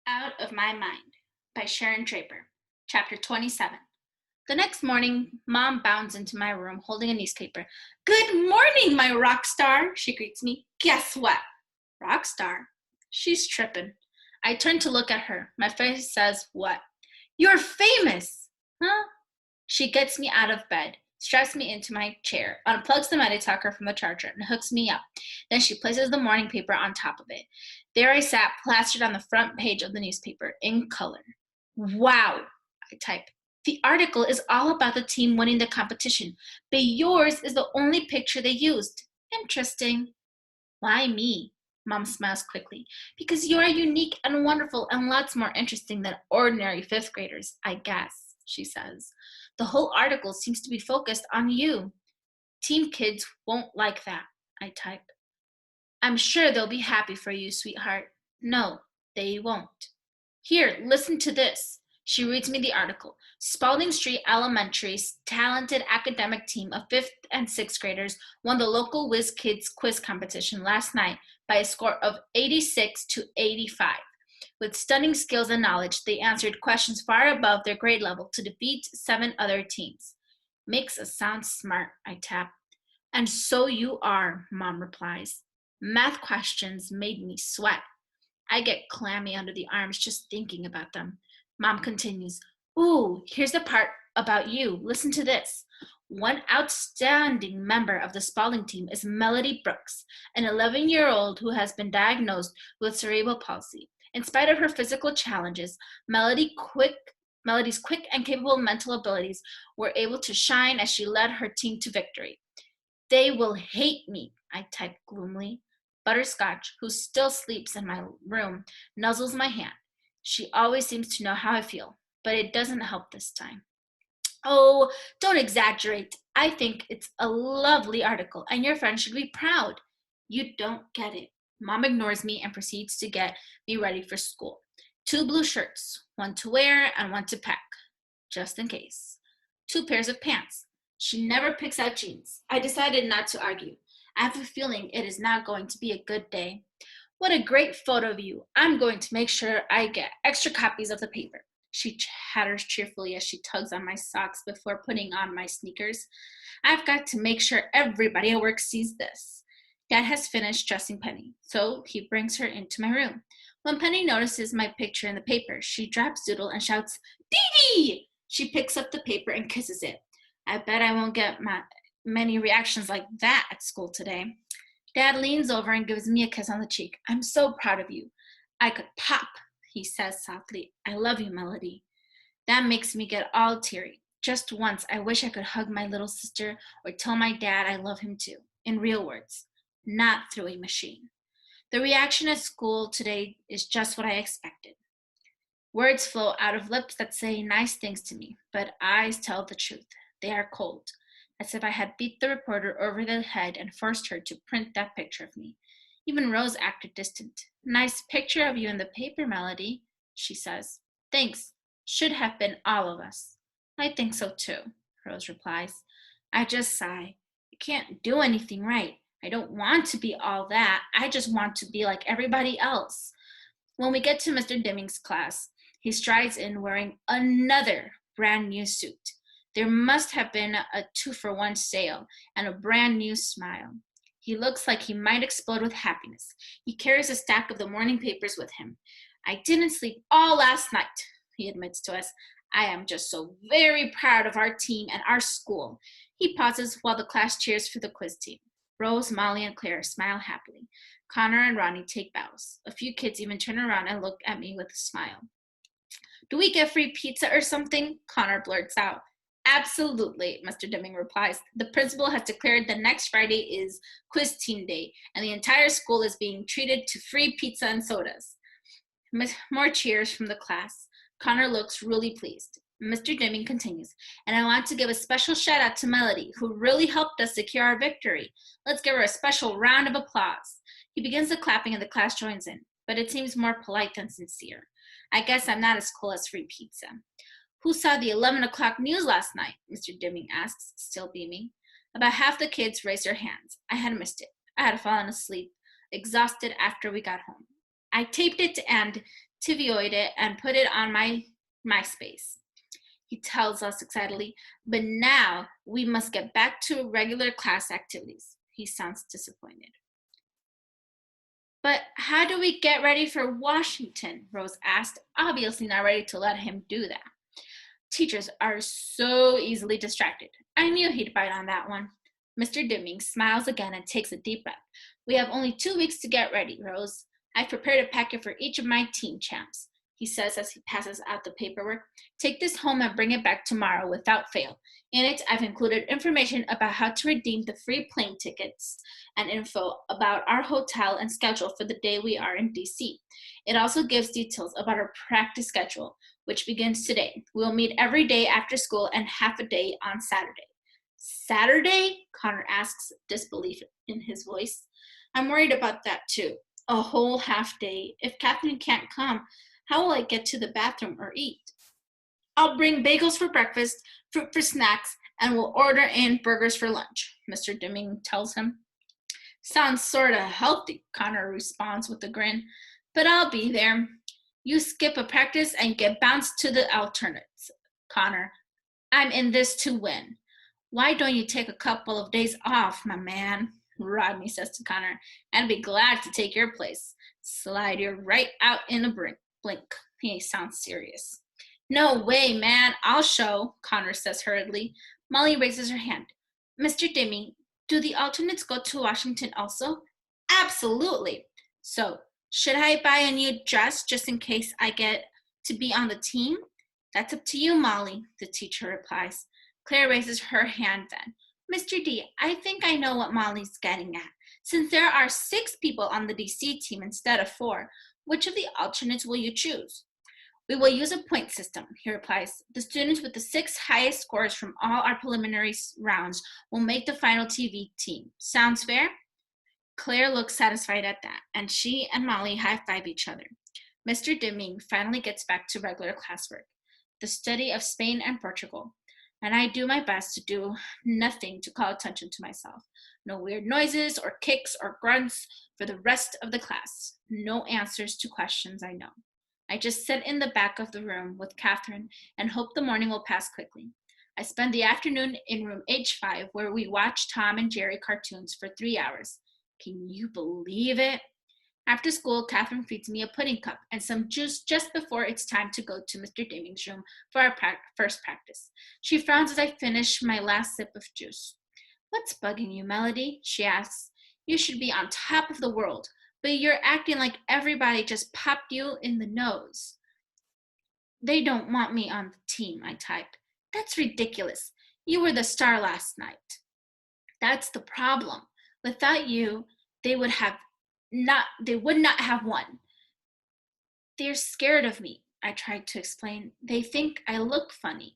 Out of My Mind by Sharon Draper. Chapter 27. The next morning, Mom bounds into my room holding a newspaper. "Good morning, my rock star," she greets me. "Guess what?" Rock star? She's tripping. I turn to look at her. My face says, "What?" "You're famous!" Huh? She gets me out of bed, straps me into my chair, unplugs the Meditaker from the charger, and hooks me up. Then she places the morning paper on top of it. There I sat, plastered on the front page of the newspaper, in color. "Wow," I type. "The article is all about the team winning the competition, but yours is the only picture they used. Interesting." "Why me?" Mom smiles quickly. "Because you're unique and wonderful and lots more interesting than ordinary fifth graders, I guess," she says. "The whole article seems to be focused on you." "Team kids won't like that," I type. "I'm sure they'll be happy for you, sweetheart." "No, they won't." "Here, listen to this." She reads me the article. "Spalding Street Elementary's talented academic team of 5th and 6th graders won the local Whiz Kids quiz competition last night by a score of 86 to 85. With stunning skills and knowledge, they answered questions far above their grade level to defeat 7 other teams." "Makes us sound smart," I tap. "And so you are," Mom replies. Math questions made me sweat. I get clammy under the arms just thinking about them. Mom continues, "Ooh, here's the part about you. Listen to this. One outstanding member of the Spalding team is Melody Brooks, an 11-year-old who has been diagnosed with cerebral palsy. In spite of her physical challenges, Melody's quick and capable mental abilities were able to shine as she led her team to victory." "They will hate me," I type gloomily. Butterscotch, who still sleeps in my room, nuzzles my hand. She always seems to know how I feel, but it doesn't help this time. "Oh, don't exaggerate. I think it's a lovely article, and your friends should be proud." "You don't get it." Mom ignores me and proceeds to get me ready for school. 2 blue shirts, one to wear and one to pack, just in case. 2 pairs of pants. She never picks out jeans. I decided not to argue. I have a feeling it is not going to be a good day. "What a great photo of you. I'm going to make sure I get extra copies of the paper." She chatters cheerfully as she tugs on my socks before putting on my sneakers. "I've got to make sure everybody at work sees this." Dad has finished dressing Penny, so he brings her into my room. When Penny notices my picture in the paper, she drops Doodle and shouts, "Dee!" She picks up the paper and kisses it. I bet I won't get many reactions like that at school today. Dad leans over and gives me a kiss on the cheek. "I'm so proud of you." "I could pop," he says softly. "I love you, Melody." That makes me get all teary. Just once, I wish I could hug my little sister or tell my dad I love him too, in real words, not through a machine. The reaction at school today is just what I expected. Words flow out of lips that say nice things to me, but eyes tell the truth. They are cold, as if I had beat the reporter over the head and forced her to print that picture of me. Even Rose acted distant. "Nice picture of you in the paper, Melody," she says. "Thanks. Should have been all of us." "I think so too," Rose replies. I just sigh. I can't do anything right. I don't want to be all that. I just want to be like everybody else. When we get to Mr. Deming's class, he strides in wearing another brand new suit. There must have been a 2-for-1 sale and a brand new smile. He looks like he might explode with happiness. He carries a stack of the morning papers with him. "I didn't sleep all last night," he admits to us. "I am just so very proud of our team and our school." He pauses while the class cheers for the quiz team. Rose, Molly, and Claire smile happily. Connor and Ronnie take bows. A few kids even turn around and look at me with a smile. "Do we get free pizza or something?" Connor blurts out. "Absolutely," Mr. Deming replies. "The principal has declared that next Friday is quiz team day, and the entire school is being treated to free pizza and sodas." More cheers from the class. Connor looks really pleased. Mr. Deming continues, "And I want to give a special shout out to Melody, who really helped us secure our victory. Let's give her a special round of applause." He begins the clapping and the class joins in, but it seems more polite than sincere. I guess I'm not as cool as free pizza. "Who saw the 11 o'clock news last night?" Mr. Deming asks, still beaming. About half the kids raised their hands. I had missed it. I had fallen asleep, exhausted after we got home. I taped it and TVO'd it, and put it on my MySpace. He tells us excitedly, but now we must get back to regular class activities. He sounds disappointed. But how do we get ready for Washington? Rose asked, obviously not ready to let him do that. Teachers are so easily distracted. I knew he'd bite on that one. Mr. Dimming smiles again and takes a deep breath. We have only 2 weeks to get ready, Rose. I've prepared a packet for each of my team champs, he says as he passes out the paperwork. Take this home and bring it back tomorrow without fail. In it, I've included information about how to redeem the free plane tickets and info about our hotel and schedule for the day we are in DC. It also gives details about our practice schedule, which begins today. We'll meet every day after school and half a day on Saturday. Saturday? Connor asks, disbelief in his voice. I'm worried about that too. A whole half day. If Catherine can't come, how will I get to the bathroom or eat? I'll bring bagels for breakfast, fruit for snacks, and we'll order in burgers for lunch, Mr. Dimming tells him. Sounds sorta healthy, Connor responds with a grin, but I'll be there. You skip a practice and get bounced to the alternates, Connor. I'm in this to win. Why don't you take a couple of days off, my man? Rodney says to Connor, and I'd be glad to take your place. Slide you right out in a blink. He sounds serious. No way, man. I'll show, Connor says hurriedly. Molly raises her hand. Mr. Dimming, do the alternates go to Washington also? Absolutely. So, should I buy a new dress just in case I get to be on the team? That's up to you, Molly, the teacher replies. Claire raises her hand then. Mr. D, I think I know what Molly's getting at. Since there are 6 people on the DC team instead of 4, which of the alternates will you choose? We will use a point system, he replies. The students with the 6 highest scores from all our preliminary rounds will make the final TV team. Sounds fair? Claire looks satisfied at that, and she and Molly high-five each other. Mr. Dimming finally gets back to regular classwork, the study of Spain and Portugal, and I do my best to do nothing to call attention to myself. No weird noises or kicks or grunts for the rest of the class. No answers to questions I know. I just sit in the back of the room with Catherine and hope the morning will pass quickly. I spend the afternoon in room H5 where we watch Tom and Jerry cartoons for 3 hours. Can you believe it? After school, Catherine feeds me a pudding cup and some juice just before it's time to go to Mr. Dimming's room for our first practice. She frowns as I finish my last sip of juice. What's bugging you, Melody? She asks. You should be on top of the world, but you're acting like everybody just popped you in the nose. They don't want me on the team, I type. That's ridiculous. You were the star last night. That's the problem. Without you, they would not have won. They're scared of me, I tried to explain. They think I look funny.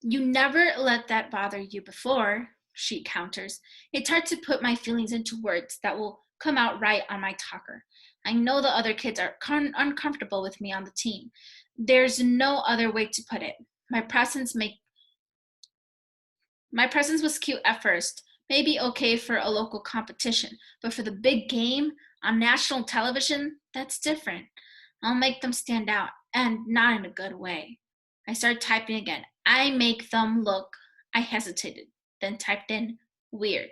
You never let that bother you before, she counters. It's hard to put my feelings into words that will come out right on my talker. I know the other kids are uncomfortable with me on the team. There's no other way to put it. My presence was cute at first, maybe okay for a local competition, but for the big game on national television, that's different. I'll make them stand out, and not in a good way. I started typing again. I make them look. I hesitated, then typed in, weird.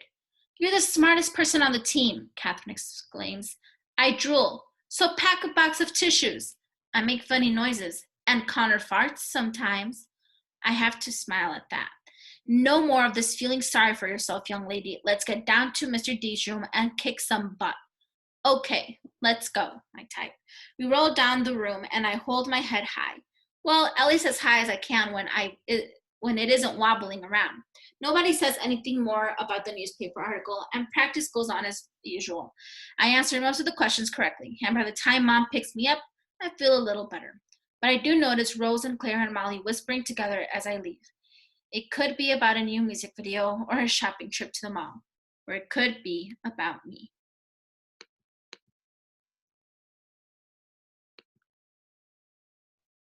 You're the smartest person on the team, Catherine exclaims. I drool. So pack a box of tissues. I make funny noises, and Connor farts sometimes. I have to smile at that. No more of this feeling sorry for yourself, young lady. Let's get down to Mr. D's room and kick some butt. Okay, let's go, I type. We roll down the room and I hold my head high. Well, at least as high as I can when it isn't wobbling around. Nobody says anything more about the newspaper article, and practice goes on as usual. I answer most of the questions correctly, and by the time Mom picks me up, I feel a little better. But I do notice Rose and Claire and Molly whispering together as I leave. It could be about a new music video or a shopping trip to the mall, or it could be about me.